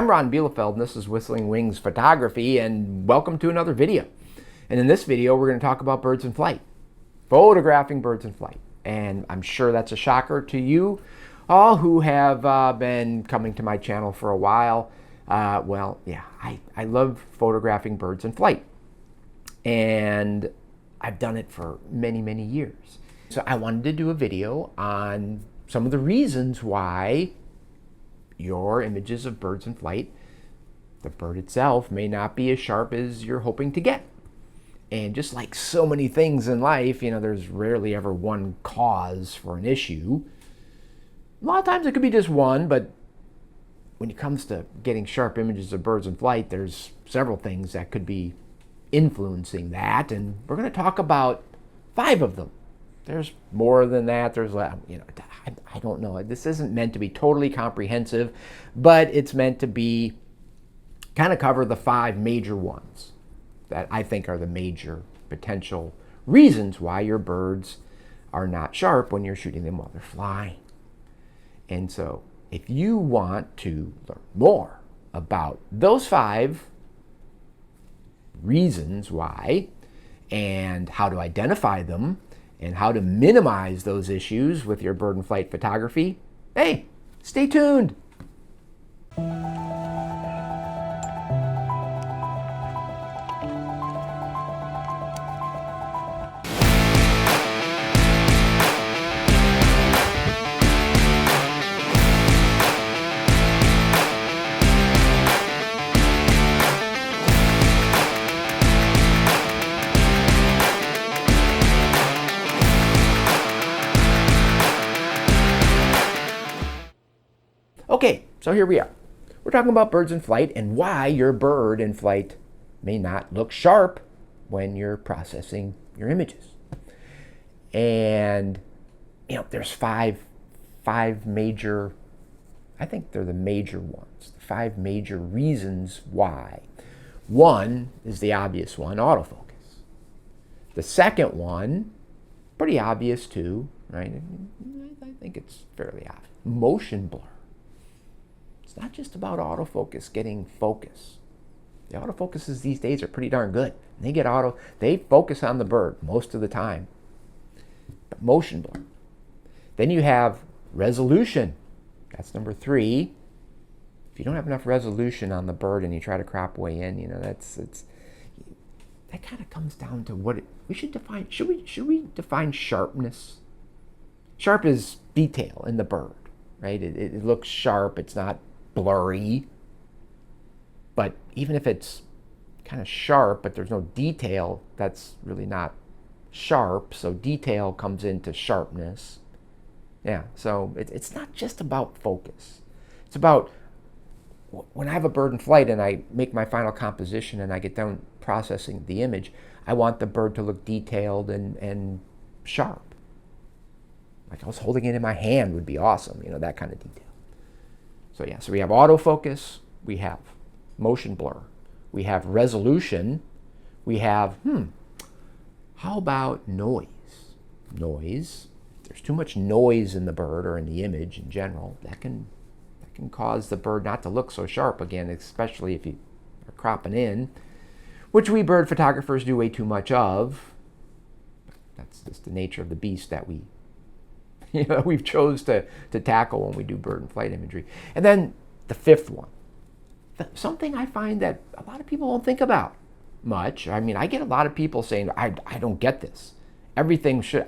I'm Ron Bielefeld, and this is Whistling Wings Photography, and welcome to another video. And in this video, we're going to talk about birds in flight, photographing birds in flight. And I'm sure that's a shocker to you all who have been coming to my channel for a while. I love photographing birds in flight, and I've done it for many, many years. So I wanted to do a video on some of the reasons why your images of birds in flight, the bird itself may not be as sharp as you're hoping to get. And just like so many things in life, there's rarely ever one cause for an issue. A lot of times it could be just one, but when it comes to getting sharp images of birds in flight, there's several things that could be influencing that, and we're going to talk about 5 of them. There's more than that. There's, I don't know. This isn't meant to be totally comprehensive, but it's meant to be kind of cover the 5 major ones that I think are the major potential reasons why your birds are not sharp when you're shooting them while they're flying. And so if you want to learn more about those 5 reasons why and how to identify them and how to minimize those issues with your bird in flight photography, hey, stay tuned. Okay, so here we are. We're talking about birds in flight and why your bird in flight may not look sharp when you're processing your images. And, there's five major, I think they're the major ones, 5 major reasons why. One is the obvious one, autofocus. The second one, pretty obvious too, right? I think it's fairly obvious. Motion blur. It's not just about autofocus getting focus. The autofocuses these days are pretty darn good. They focus on the bird most of the time. But motion blur. Then you have resolution. That's number 3. If you don't have enough resolution on the bird and you try to crop way in, that kind of comes down to what we should define. Should we define sharpness? Sharp is detail in the bird, right? It looks sharp. It's not blurry, but even if it's kind of sharp but there's no detail, that's really not sharp. So detail comes into sharpness. Yeah, so it's not just about focus. It's about when I have a bird in flight and I make my final composition and I get done processing the image, I want the bird to look detailed and sharp. Like I was holding it in my hand would be awesome, that kind of detail. So we have autofocus, we have motion blur, we have resolution, we have, how about noise? Noise, if there's too much noise in the bird or in the image in general, that can cause the bird not to look so sharp again, especially if you are cropping in, which we bird photographers do way too much of. That's just the nature of the beast that we've chose to tackle when we do bird and flight imagery. And then the 5th one, something I find that a lot of people don't think about much. I mean, I get a lot of people saying, I don't get this. Everything should,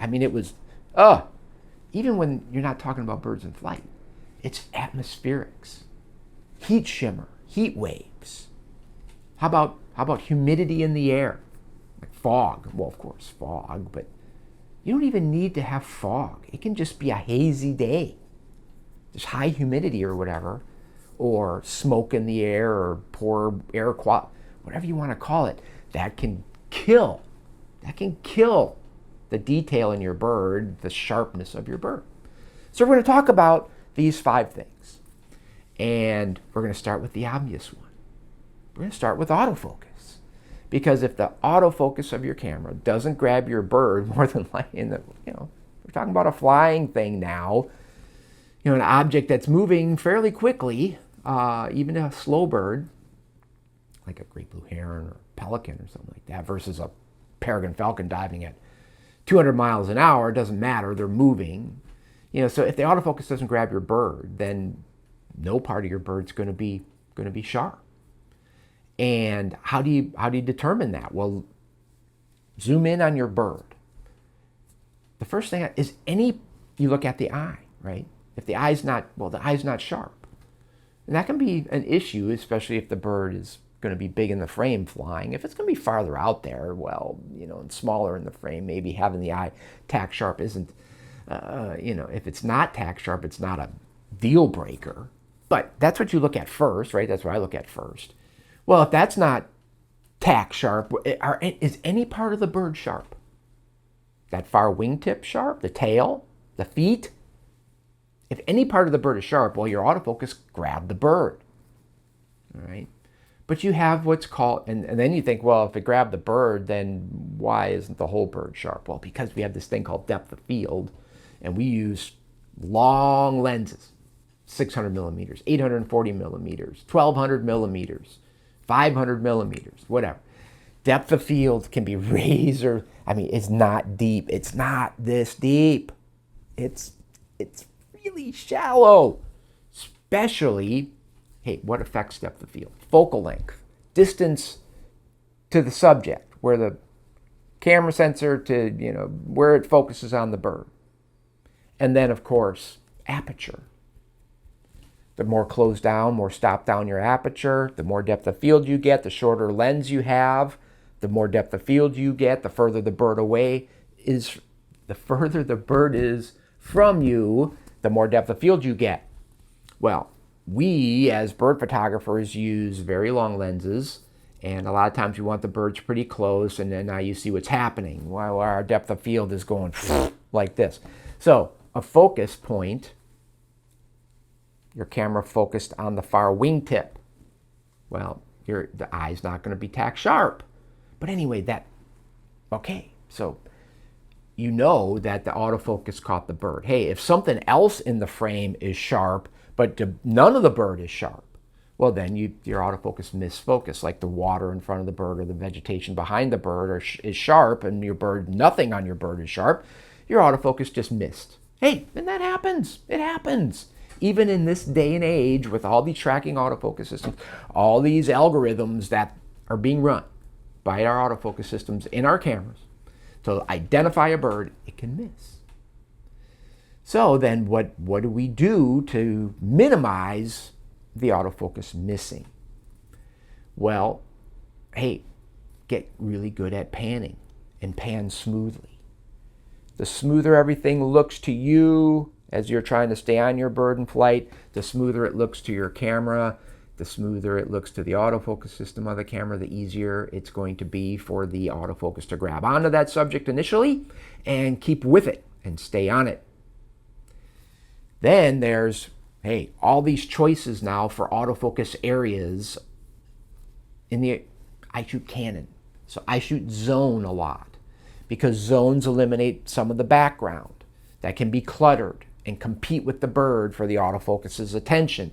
even when you're not talking about birds in flight, it's atmospherics, heat shimmer, heat waves. How about humidity in the air? Like fog, well, of course, fog, but you don't even need to have fog. It can just be a hazy day. There's high humidity or whatever, or smoke in the air, or poor air quality, whatever you want to call it. That can kill the detail in your bird, the sharpness of your bird. So we're going to talk about these 5 things. And we're going to start with the obvious one. We're going to start with autofocus. Because if the autofocus of your camera doesn't grab your bird more than we're talking about a flying thing now, an object that's moving fairly quickly, even a slow bird, like a great blue heron or pelican or something like that, versus a peregrine falcon diving at 200 miles an hour, it doesn't matter, they're moving. So if the autofocus doesn't grab your bird, then no part of your bird's going to be sharp. And how do you determine that? Well, zoom in on your bird. The first thing is you look at the eye, right? If the eye's not sharp. And that can be an issue, especially if the bird is going to be big in the frame flying. If it's going to be farther out there, well, and smaller in the frame, maybe having the eye tack sharp isn't, if it's not tack sharp, it's not a deal breaker. But that's what you look at first, right? That's what I look at first. Well, if that's not tack sharp, is any part of the bird sharp? That far wingtip sharp? The tail? The feet? If any part of the bird is sharp, well, your autofocus grabbed the bird. All right? But you have what's called, and then you think, well, if it grabbed the bird, then why isn't the whole bird sharp? Well, because we have this thing called depth of field, and we use long lenses, 600 millimeters, 840 millimeters, 1200 millimeters, 500 millimeters, whatever. Depth of field can be it's not deep. It's not this deep. It's really shallow, especially, what affects depth of field? Focal length, distance to the subject, where the camera sensor to, where it focuses on the bird. And then, of course, aperture. The more closed down, more stopped down your aperture, the more depth of field you get, the shorter lens you have, the more depth of field you get, the further the bird is from you, the more depth of field you get. Well, we as bird photographers use very long lenses, and a lot of times we want the birds pretty close, and then now you see what's happening while our depth of field is going like this. So a focus point, your camera focused on the far wingtip. Well, the eye's not going to be tack sharp. But anyway, so you know that the autofocus caught the bird. Hey, if something else in the frame is sharp, but none of the bird is sharp, well, then your autofocus misfocus, like the water in front of the bird or the vegetation behind the bird is sharp, and nothing on your bird is sharp, your autofocus just missed. Hey, and that happens. It happens. Even in this day and age, with all these tracking autofocus systems, all these algorithms that are being run by our autofocus systems in our cameras to identify a bird, it can miss. So then what do we do to minimize the autofocus missing? Well, get really good at panning and pan smoothly. The smoother everything looks to you as you're trying to stay on your bird in flight, the smoother it looks to your camera, the smoother it looks to the autofocus system of the camera, the easier it's going to be for the autofocus to grab onto that subject initially and keep with it and stay on it. Then there's, all these choices now for autofocus areas I shoot Canon. So I shoot zone a lot because zones eliminate some of the background that can be cluttered and compete with the bird for the autofocus's attention.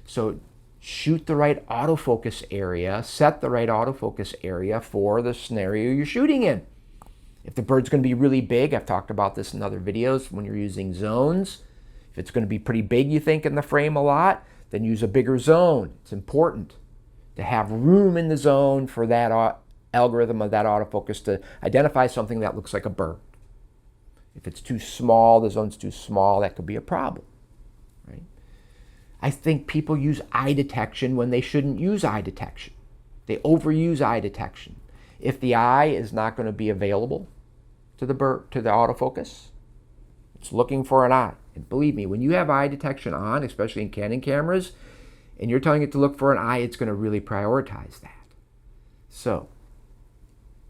So shoot the right autofocus area, set the right autofocus area for the scenario you're shooting in. If the bird's going to be really big, I've talked about this in other videos when you're using zones. If it's going to be pretty big, you think, in the frame a lot, then use a bigger zone. It's important to have room in the zone for that algorithm of that autofocus to identify something that looks like a bird. If it's too small, the zone's too small, that could be a problem, right? I think people use eye detection when they shouldn't use eye detection. They overuse eye detection. If the eye is not going to be available to the autofocus, it's looking for an eye. And believe me, when you have eye detection on, especially in Canon cameras, and you're telling it to look for an eye, it's going to really prioritize that. So,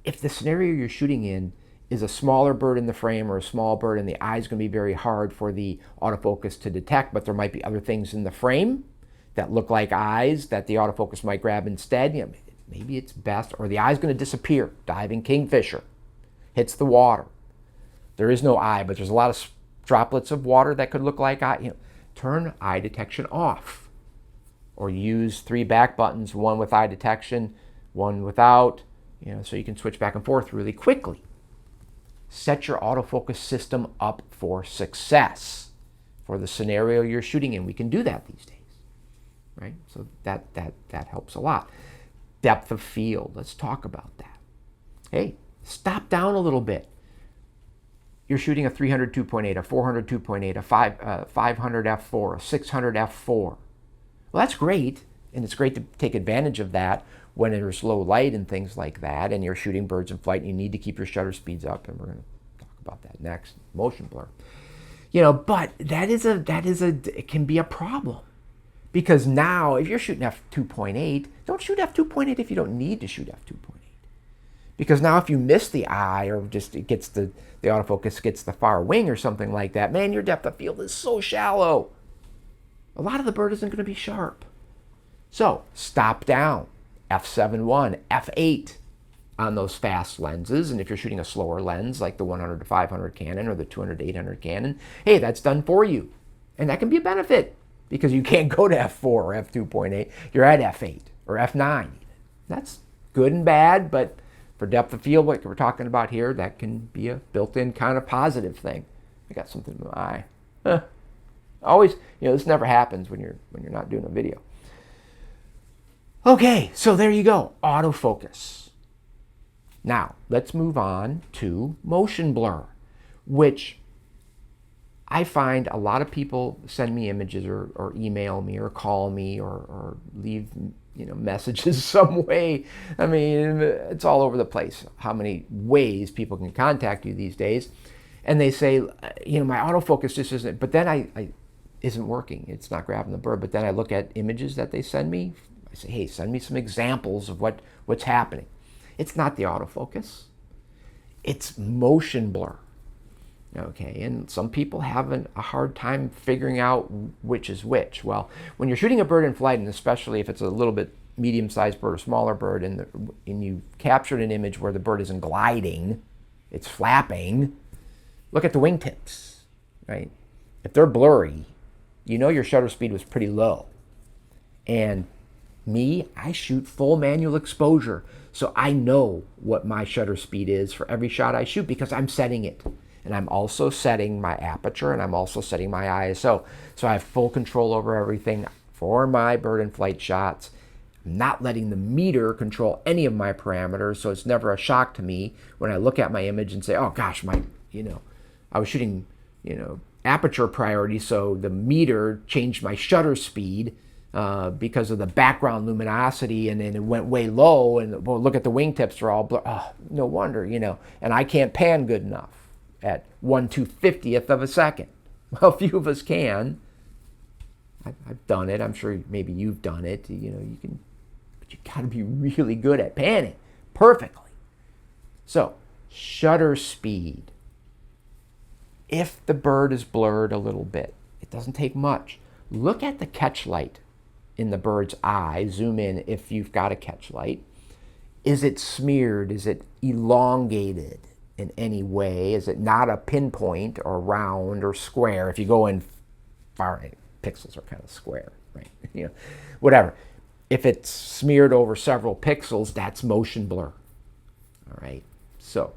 if the scenario you're shooting in is a smaller bird in the frame or a small bird and the eye is going to be very hard for the autofocus to detect, but there might be other things in the frame that look like eyes that the autofocus might grab instead, maybe it's best, or the eye's going to disappear. Diving kingfisher hits the water. There is no eye, but there's a lot of droplets of water that could look like eye. Turn eye detection off. or use 3 back buttons, one with eye detection, one without, so you can switch back and forth really quickly. Set your autofocus system up for success for the scenario you're shooting in. We can do that these days, right? So that helps a lot. Depth of field, let's talk about that. Hey, stop down a little bit. You're shooting a 300 2.8, a 400 2.8, a 500 f4, a 600 f4. Well, that's great, and it's great to take advantage of that when there's low light and things like that, and you're shooting birds in flight, and you need to keep your shutter speeds up, and we're going to talk about that next, motion blur. But it can be a problem, because now if you're shooting f2.8, don't shoot f2.8 if you don't need to shoot f2.8. Because now if you miss the eye, or just it gets the autofocus gets the far wing or something like that, man, your depth of field is so shallow. A lot of the bird isn't going to be sharp. So stop down, f7.1, f8 on those fast lenses. And if you're shooting a slower lens like the 100 to 500 Canon or the 200 to 800 Canon, hey, that's done for you. And that can be a benefit, because you can't go to f4 or f2.8. You're at f8 or f9 even. That's good and bad, but for depth of field, like we're talking about here, that can be a built-in kind of positive thing. I got something in my eye. Always, this never happens when you're not doing a video. Okay, so there you go, autofocus. Now, let's move on to motion blur, which I find a lot of people send me images or email me or call me or leave messages some way. I mean, it's all over the place how many ways people can contact you these days. And they say, my autofocus just isn't, but then I isn't working. It's not grabbing the bird. But then I look at images that they send me. I say, hey, send me some examples of what's happening. It's not the autofocus. It's motion blur. Okay, and some people have a hard time figuring out which is which. Well, when you're shooting a bird in flight, and especially if it's a little bit medium-sized bird or smaller bird, and you captured an image where the bird isn't gliding, it's flapping, look at the wingtips, right? If they're blurry, your shutter speed was pretty low. And I shoot full manual exposure, so I know what my shutter speed is for every shot I shoot, because I'm setting it. And I'm also setting my aperture, and I'm also setting my ISO. So I have full control over everything for my bird in flight shots. I'm not letting the meter control any of my parameters, so it's never a shock to me when I look at my image and say, oh gosh, I was shooting, aperture priority, so the meter changed my shutter speed because of the background luminosity, and then it went way low, and look at the wingtips are all blurred. Oh, no wonder, and I can't pan good enough at 1/250th of a second. Well, few of us can. I've done it. I'm sure maybe you've done it. You can, but you got to be really good at panning perfectly. So, shutter speed. If the bird is blurred a little bit, it doesn't take much. Look at the catch light in the bird's eye. Zoom in if you've got a catch light. Is it smeared? Is it elongated in any way? Is it not a pinpoint or round or square? If you go in far, pixels are kind of square, right? Whatever. If it's smeared over several pixels, that's motion blur. All right. So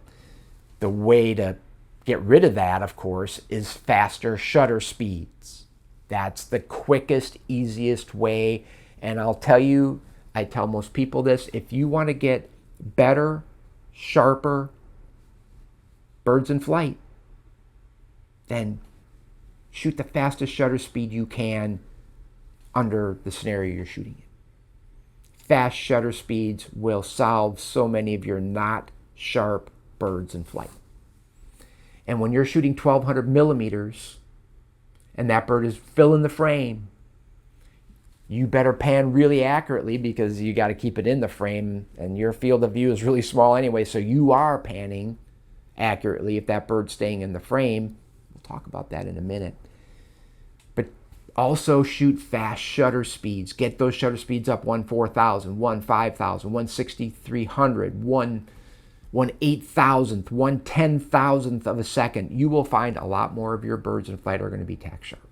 the way to get rid of that, of course, is faster shutter speeds. That's the quickest, easiest way. And I'll tell you, I tell most people this, if you want to get better, sharper birds in flight, then shoot the fastest shutter speed you can under the scenario you're shooting in. Fast shutter speeds will solve so many of your not sharp birds in flight. And when you're shooting 1200 millimeters and that bird is filling the frame, you better pan really accurately, because you got to keep it in the frame, and your field of view is really small anyway, so you are panning accurately if that bird's staying in the frame. We'll talk about that in a minute. But also shoot fast shutter speeds. Get those shutter speeds up 1/4000, 1/5000, 1/6300, 1/8000th, 1/10,000th of a second. You will find a lot more of your birds in flight are going to be tack sharp.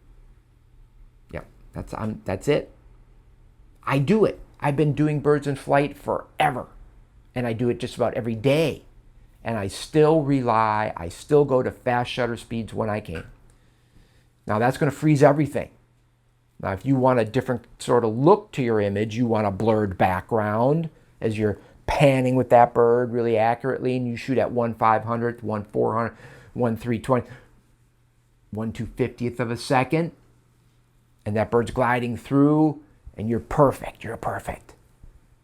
Yep, that's it. I do it. I've been doing birds in flight forever. And I do it just about every day. And I still go to fast shutter speeds when I can. Now that's going to freeze everything. Now if you want a different sort of look to your image, you want a blurred background as you're panning with that bird really accurately, and you shoot at 1/500th, 1/400th, 1/320th, 1/250th of a second, and that bird's gliding through, and you're perfect. You're perfect.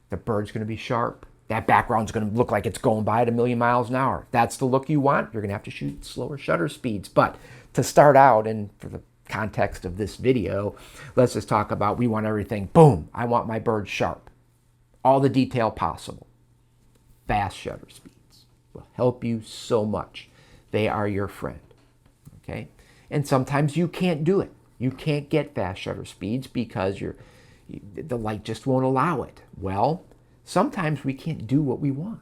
The bird's going to be sharp. That background's going to look like it's going by at 1,000,000 miles an hour. If that's the look you want, you're going to have to shoot slower shutter speeds. But to start out, and for the context of this video, let's just talk about, we want everything, boom, I want my bird sharp. All the detail possible. Fast shutter speeds will help you so much. They are your friend, okay? And sometimes you can't do it. You can't get fast shutter speeds because the light just won't allow it. Well, sometimes we can't do what we want.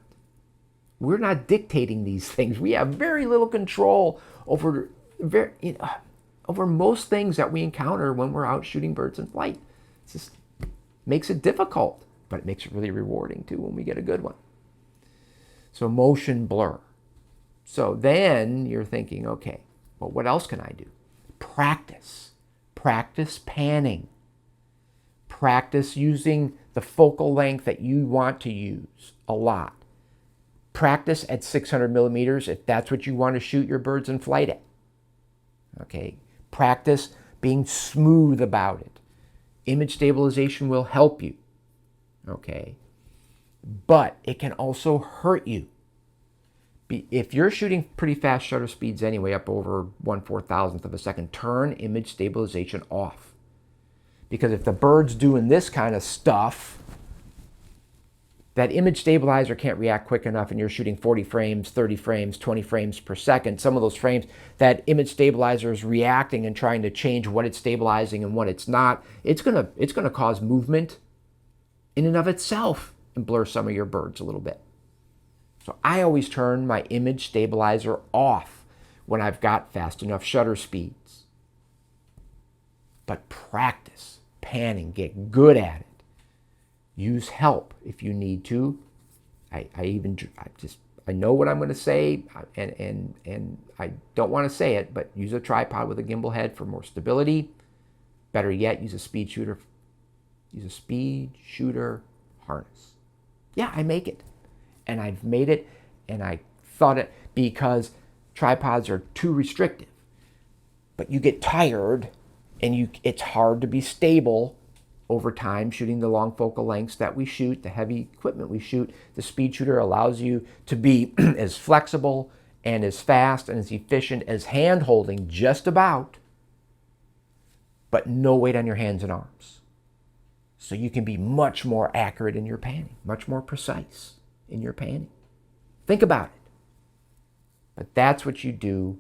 We're not dictating these things. We have very little control over most things that we encounter when we're out shooting birds in flight. It just makes it difficult, but it makes it really rewarding too when we get a good one. So motion blur. So then you're thinking, okay, well, what else can I do? Practice. Practice panning. Practice using the focal length that you want to use a lot. Practice at 600 millimeters if that's what you want to shoot your birds in flight at. Okay. Practice being smooth about it. Image stabilization will help you. Okay. But it can also hurt you. If you're shooting pretty fast shutter speeds anyway, up over 1/4000th of a second, turn image stabilization off. Because if the bird's doing this kind of stuff, that image stabilizer can't react quick enough, and you're shooting 40 frames, 30 frames, 20 frames per second. Some of those frames, that image stabilizer is reacting and trying to change what it's stabilizing and what it's not. It's gonna cause movement in and of itself and blur some of your birds a little bit. So I always turn my image stabilizer off when I've got fast enough shutter speeds. But practice panning, get good at it. Use help if you need to. I know what I'm going to say, and I don't want to say it, but use a tripod with a gimbal head for more stability. Better yet, use a speed shooter. Use a speed shooter harness. Yeah, I make it. And I've made it, and I thought it because tripods are too restrictive. But you get tired, and it's hard to be stable over time shooting the long focal lengths that we shoot, the heavy equipment we shoot. The speed shooter allows you to be as flexible and as fast and as efficient as hand holding, just about, but no weight on your hands and arms. So you can be much more accurate in your panning, much more precise in your panning. Think about it. But that's what you do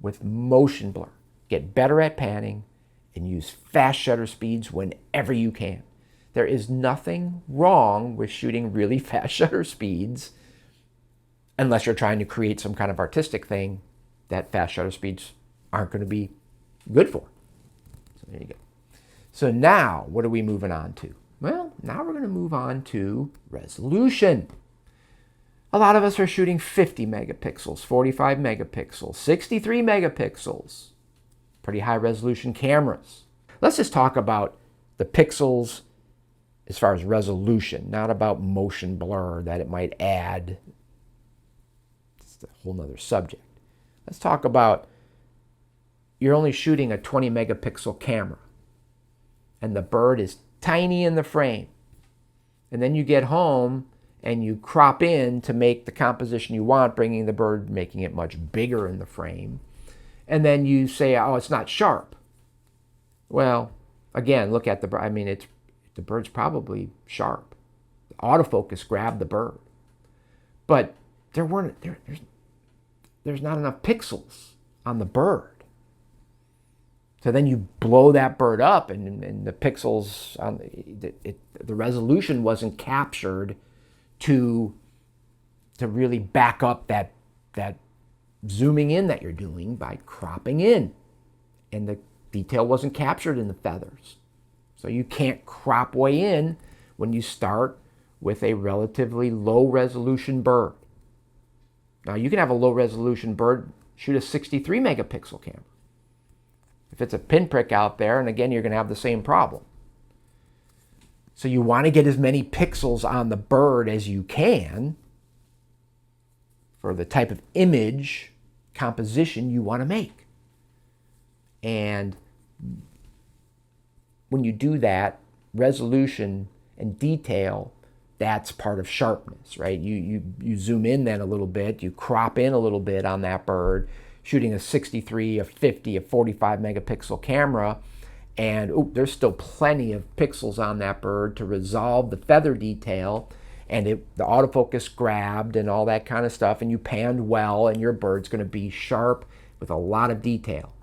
with motion blur. Get better at panning and use fast shutter speeds whenever you can. There is nothing wrong with shooting really fast shutter speeds unless you're trying to create some kind of artistic thing that fast shutter speeds aren't going to be good for. So there you go. So now, what are we moving on to? Well, now we're going to move on to resolution. A lot of us are shooting 50 megapixels, 45 megapixels, 63 megapixels. Pretty high resolution cameras. Let's just talk about the pixels as far as resolution, not about motion blur that it might add. It's a whole nother subject. Let's talk about, you're only shooting a 20 megapixel camera and the bird is tiny in the frame. And then you get home and you crop in to make the composition you want, bringing the bird, making it much bigger in the frame. And then you say, oh, it's not sharp. Well, again, look at the bird. I mean, the bird's probably sharp. The autofocus grabbed the bird. But there's not enough pixels on the bird. So then you blow that bird up, and the pixels, on the resolution wasn't captured to really back up that zooming in that you're doing by cropping in. And the detail wasn't captured in the feathers. So you can't crop way in when you start with a relatively low resolution bird. Now you can have a low resolution bird shoot a 63 megapixel camera. If it's a pinprick out there, and again, you're going to have the same problem. So you want to get as many pixels on the bird as you can for the type of image composition you want to make. And when you do that, resolution and detail, that's part of sharpness, right? You zoom in then a little bit, you crop in a little bit on that bird, shooting a 63, a 50, a 45 megapixel camera, and there's still plenty of pixels on that bird to resolve the feather detail, and the autofocus grabbed and all that kind of stuff, and you panned well, and your bird's going to be sharp with a lot of detail.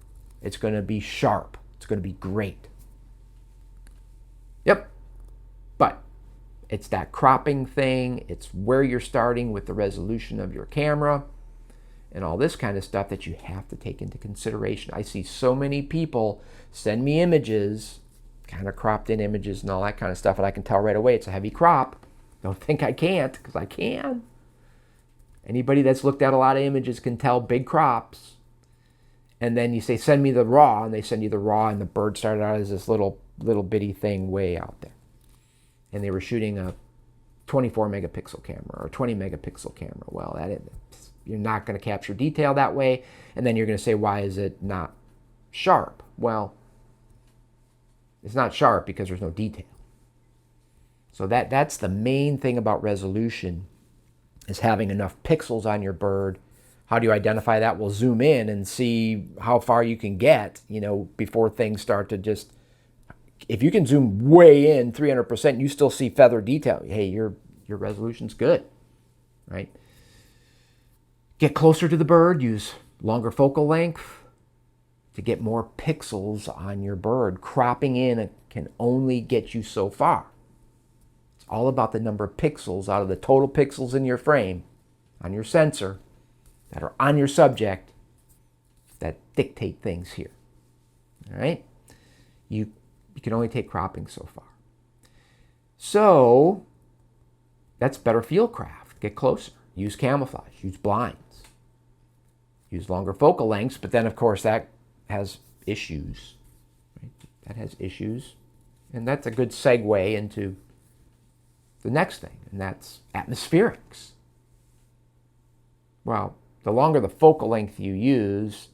It's going to be sharp. It's going to be great. Yep. But it's that cropping thing. It's where you're starting with the resolution of your camera and all this kind of stuff that you have to take into consideration. I see so many people send me images, kind of cropped in images and all that kind of stuff, and I can tell right away it's a heavy crop. Don't think I can't, because I can. Anybody that's looked at a lot of images can tell big crops. And then you say, send me the raw, and they send you the raw, and the bird started out as this little bitty thing way out there. And they were shooting a 24 megapixel camera or 20 megapixel camera. Well, you're not going to capture detail that way. And then you're going to say, why is it not sharp? Well, it's not sharp because there's no detail. So that's the main thing about resolution, is having enough pixels on your bird. How do you identify that? We'll zoom in and see how far you can get, before things start to just, if you can zoom way in 300%, you still see feather detail. Hey, your resolution's good, right? Get closer to the bird, use longer focal length to get more pixels on your bird. Cropping in can only get you so far. It's all about the number of pixels out of the total pixels in your frame, on your sensor, that are on your subject, that dictate things here. All right? You can only take cropping so far. So that's better field craft. Get closer. Use camouflage. Use blinds. Use longer focal lengths, but then, of course, that has issues. Right? That has issues. And that's a good segue into the next thing, and that's atmospherics. Well, the longer the focal length you use,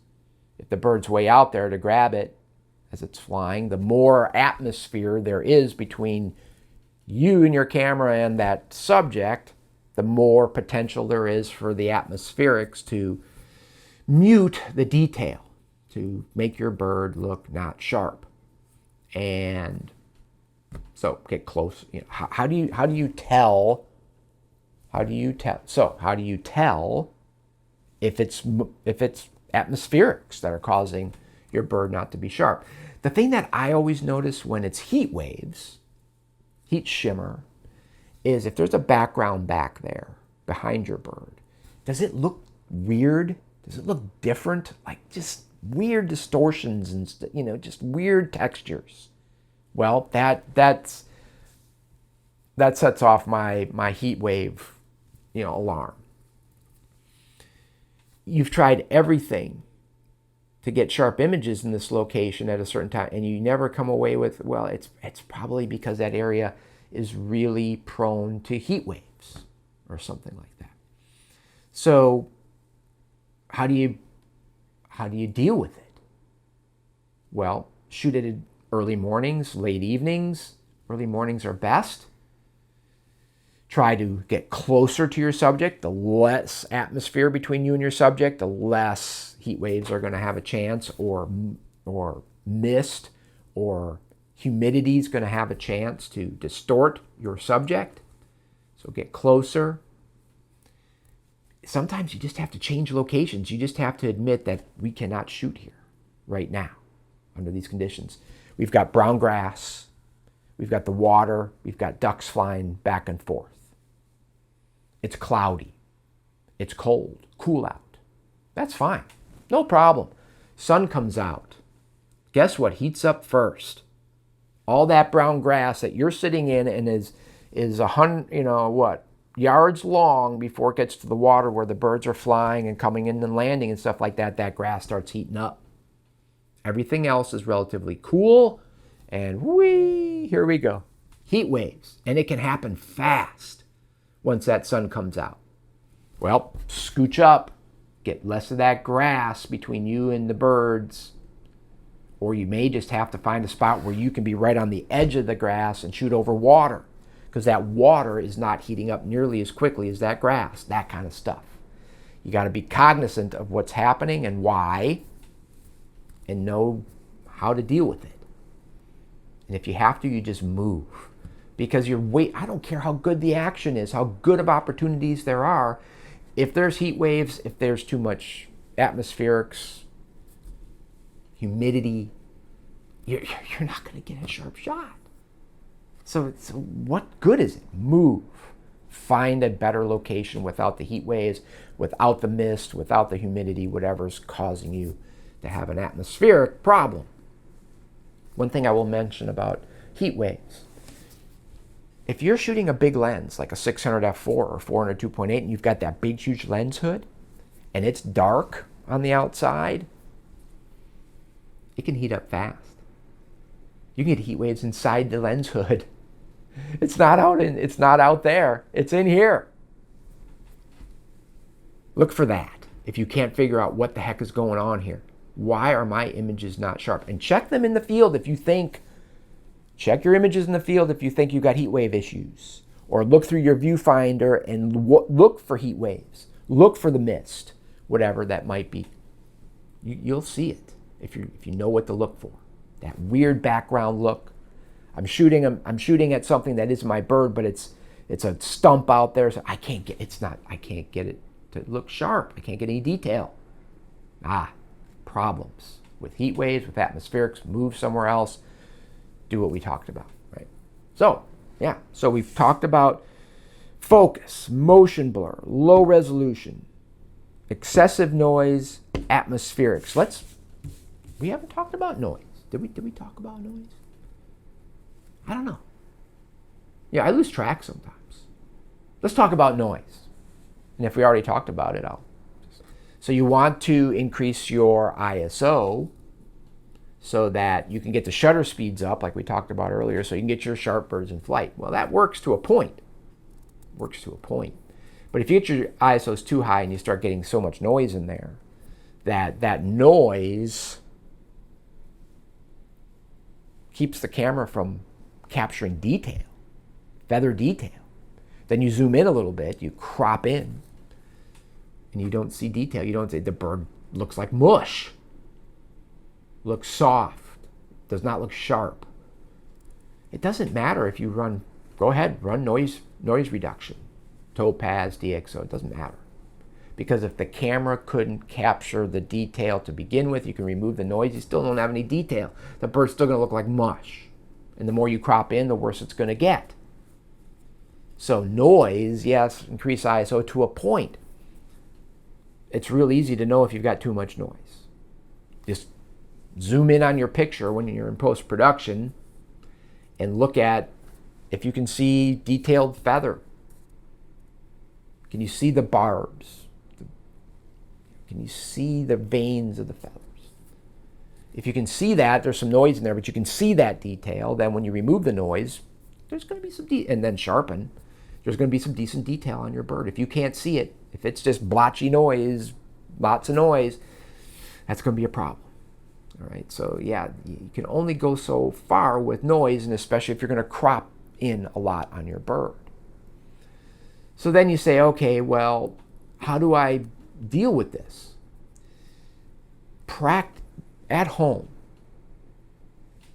if the bird's way out there to grab it as it's flying, the more atmosphere there is between you and your camera and that subject, the more potential there is for the atmospherics to mute the detail, to make your bird look not sharp. And so get close. How do you tell if it's atmospherics that are causing your bird not to be sharp? The thing that I always notice when it's heat waves, heat shimmer, is if there's a background back there behind your bird, does it look weird? Does it look different? Like just weird distortions and just weird textures. Well, that sets off my heat wave, alarm. You've tried everything to get sharp images in this location at a certain time, and you never come away with, well, it's probably because that area is really prone to heat waves or something like that. So how do you deal with it? Well, shoot it in early mornings, late evenings. Early mornings are best. Try to get closer to your subject. The less atmosphere between you and your subject, the less heat waves are going to have a chance, or mist or humidity is going to have a chance to distort your subject. So get closer. Sometimes you just have to change locations. You just have to admit that we cannot shoot here right now under these conditions. We've got brown grass. We've got the water. We've got ducks flying back and forth. It's cloudy. It's cold. Cool out. That's fine. No problem. Sun comes out. Guess what heats up first? All that brown grass that you're sitting in and is 100, yards long before it gets to the water where the birds are flying and coming in and landing and stuff like that, that grass starts heating up. Everything else is relatively cool, and here we go. Heat waves, and it can happen fast once that sun comes out. Well, scooch up, get less of that grass between you and the birds, or you may just have to find a spot where you can be right on the edge of the grass and shoot over water, because that water is not heating up nearly as quickly as that grass, that kind of stuff. You got to be cognizant of what's happening and why, and know how to deal with it. And if you have to, you just move. Because I don't care how good the action is, how good of opportunities there are. If there's heat waves, if there's too much atmospherics, humidity, you're not going to get a sharp shot. So what good is it? Move. Find a better location without the heat waves, without the mist, without the humidity, whatever's causing you to have an atmospheric problem. One thing I will mention about heat waves. If you're shooting a big lens, like a 600 f4 or 400 2.8, and you've got that big, huge lens hood, and it's dark on the outside, it can heat up fast. You can get heat waves inside the lens hood. It's not out there. It's in here. Look for that if you can't figure out what the heck is going on here. Why are my images not sharp? And check them in the field if you think, check your images in the field if you think you got heat wave issues. Or look through your viewfinder and look for heat waves. Look for the mist, whatever that might be. You'll see it if you know what to look for. That weird background look. I'm shooting at something that is my bird, but it's a stump out there. So I can't get it to look sharp. I can't get any detail. Problems with heat waves, with atmospherics. Move somewhere else. Do what we talked about, right? So we've talked about focus, motion blur, low resolution, excessive noise, atmospherics. We haven't talked about noise. Did we talk about noise? I don't know. Yeah, I lose track sometimes. Let's talk about noise. And if we already talked about it, So you want to increase your ISO so that you can get the shutter speeds up, like we talked about earlier, so you can get your sharp birds in flight. Well, that works to a point. But if you get your ISOs too high and you start getting so much noise in there, that noise keeps the camera from capturing detail, feather detail. Then you zoom in a little bit, you crop in, and you don't see detail. You don't see the bird looks like mush, looks soft, does not look sharp. It doesn't matter if you run noise reduction, topaz, DxO, it doesn't matter. Because if the camera couldn't capture the detail to begin with, you can remove the noise, you still don't have any detail. The bird's still going to look like mush. And the more you crop in, the worse it's going to get. So noise, yes, increase ISO to a point. It's real easy to know if you've got too much noise. Just zoom in on your picture when you're in post-production and look at if you can see detailed feather. Can you see the barbs? Can you see the veins of the feathers? If you can see that, there's some noise in there, but you can see that detail, then when you remove the noise, there's going to be some, and then sharpen, there's going to be some decent detail on your bird. If you can't see it, if it's just blotchy noise, lots of noise, that's going to be a problem. All right, so yeah, you can only go so far with noise, and especially if you're going to crop in a lot on your bird. So then you say, okay, well, how do I deal with this? At home,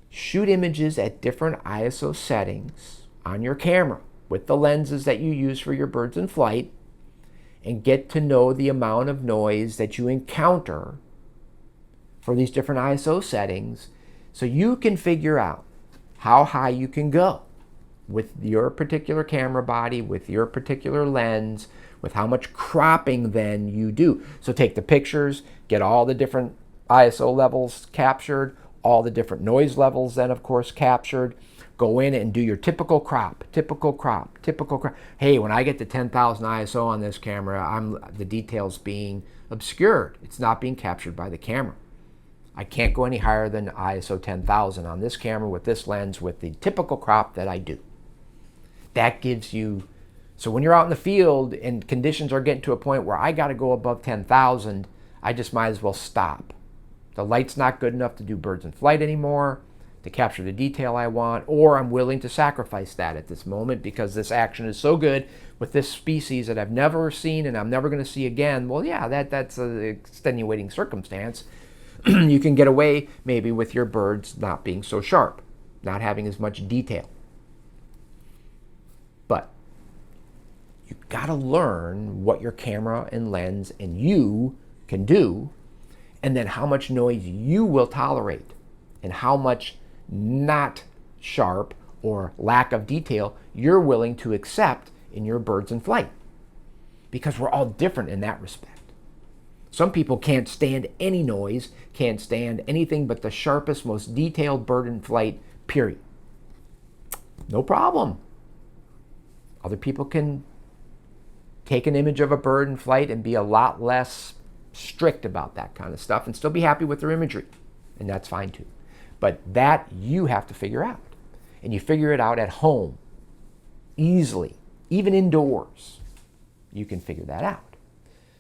shoot images at different ISO settings on your camera with the lenses that you use for your birds in flight, and get to know the amount of noise that you encounter for these different ISO settings so you can figure out how high you can go with your particular camera body, with your particular lens, with how much cropping then you do. So take the pictures, get all the different ISO levels captured, all the different noise levels then, of course, captured. Go in and do your typical crop, typical crop, typical crop. Hey, when I get to 10,000 ISO on this camera, the detail's being obscured. It's not being captured by the camera. I can't go any higher than ISO 10,000 on this camera with this lens with the typical crop that I do. That gives you, so when you're out in the field and conditions are getting to a point where I got to go above 10,000, I just might as well stop. The light's not good enough to do birds in flight anymore, to capture the detail I want, or I'm willing to sacrifice that at this moment because this action is so good with this species that I've never seen and I'm never going to see again. Well, yeah, that's an extenuating circumstance. You can get away maybe with your birds not being so sharp, not having as much detail. But you've got to learn what your camera and lens and you can do, and then how much noise you will tolerate and how much not sharp or lack of detail you're willing to accept in your birds in flight. Because we're all different in that respect. Some people can't stand any noise, can't stand anything but the sharpest, most detailed bird in flight, period. No problem. Other people can take an image of a bird in flight and be a lot less strict about that kind of stuff and still be happy with their imagery. And that's fine too. But that you have to figure out. And you figure it out at home, easily, even indoors. You can figure that out.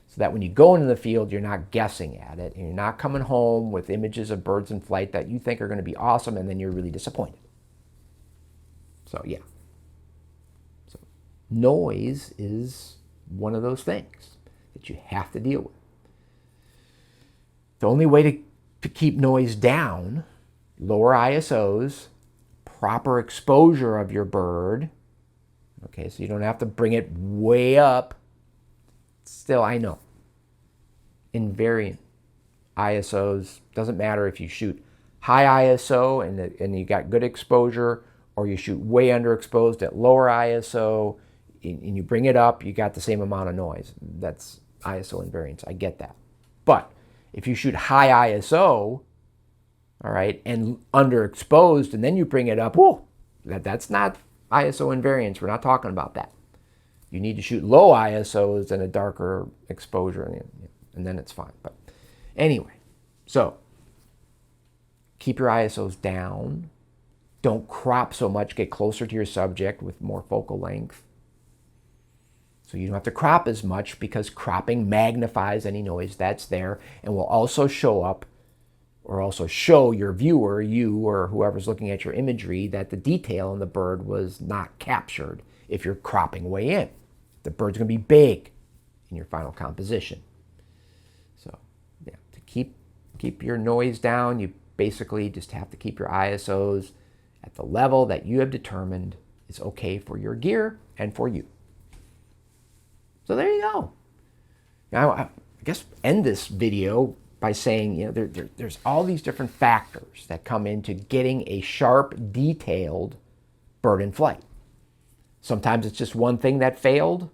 So that when you go into the field, you're not guessing at it, and you're not coming home with images of birds in flight that you think are going to be awesome, and then you're really disappointed. So yeah. So noise is one of those things that you have to deal with. The only way to keep noise down, lower ISOs, proper exposure of your bird. Okay, so you don't have to bring it way up. Still, I know. Invariant ISOs, doesn't matter if you shoot high ISO and you got good exposure, or you shoot way underexposed at lower ISO and you bring it up, you got the same amount of noise. That's ISO invariance. I get that. But if you shoot high ISO, all right, and underexposed, and then you bring it up, whoa, that's not ISO invariance. We're not talking about that. You need to shoot low ISOs and a darker exposure, and then it's fine. But anyway, so keep your ISOs down. Don't crop so much. Get closer to your subject with more focal length. So you don't have to crop as much, because cropping magnifies any noise that's there and will also show up, or also show your viewer, you or whoever's looking at your imagery, that the detail in the bird was not captured if you're cropping way in. The bird's going to be big in your final composition. So yeah, to keep your noise down, you basically just have to keep your ISOs at the level that you have determined is okay for your gear and for you. So there you go. Now, I guess end this video by saying, there's all these different factors that come into getting a sharp, detailed bird in flight. Sometimes it's just one thing that failed.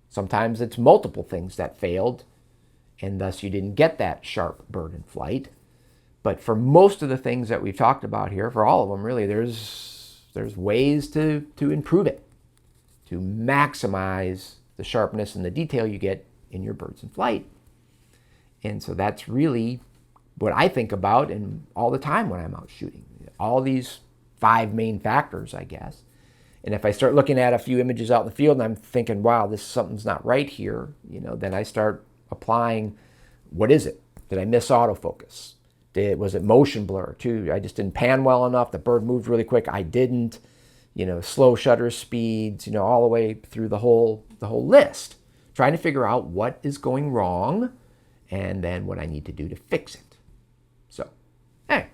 Sometimes it's multiple things that failed, and thus you didn't get that sharp bird in flight. But for most of the things that we've talked about here, for all of them really, there's ways to improve it, to maximize the sharpness and the detail you get in your birds in flight. And so that's really what I think about and all the time when I'm out shooting. All these 5 main factors, I guess. And if I start looking at a few images out in the field and I'm thinking, wow, something's not right here, then I start applying, what is it? Did I miss autofocus? Was it motion blur too? I just didn't pan well enough. The bird moved really quick. I didn't. Slow shutter speeds, all the way through the whole list. Trying to figure out what is going wrong and then what I need to do to fix it. So, hey,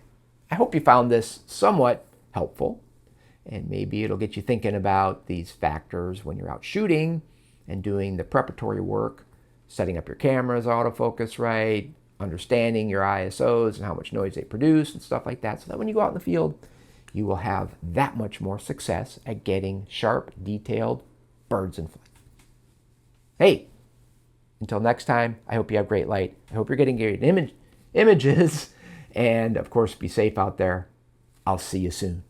I hope you found this somewhat helpful, and maybe it'll get you thinking about these factors when you're out shooting and doing the preparatory work, setting up your cameras, autofocus right, understanding your ISOs and how much noise they produce and stuff like that, so that when you go out in the field, you will have that much more success at getting sharp, detailed birds in flight. Hey, until next time, I hope you have great light. I hope you're getting great images, And of course, be safe out there. I'll see you soon.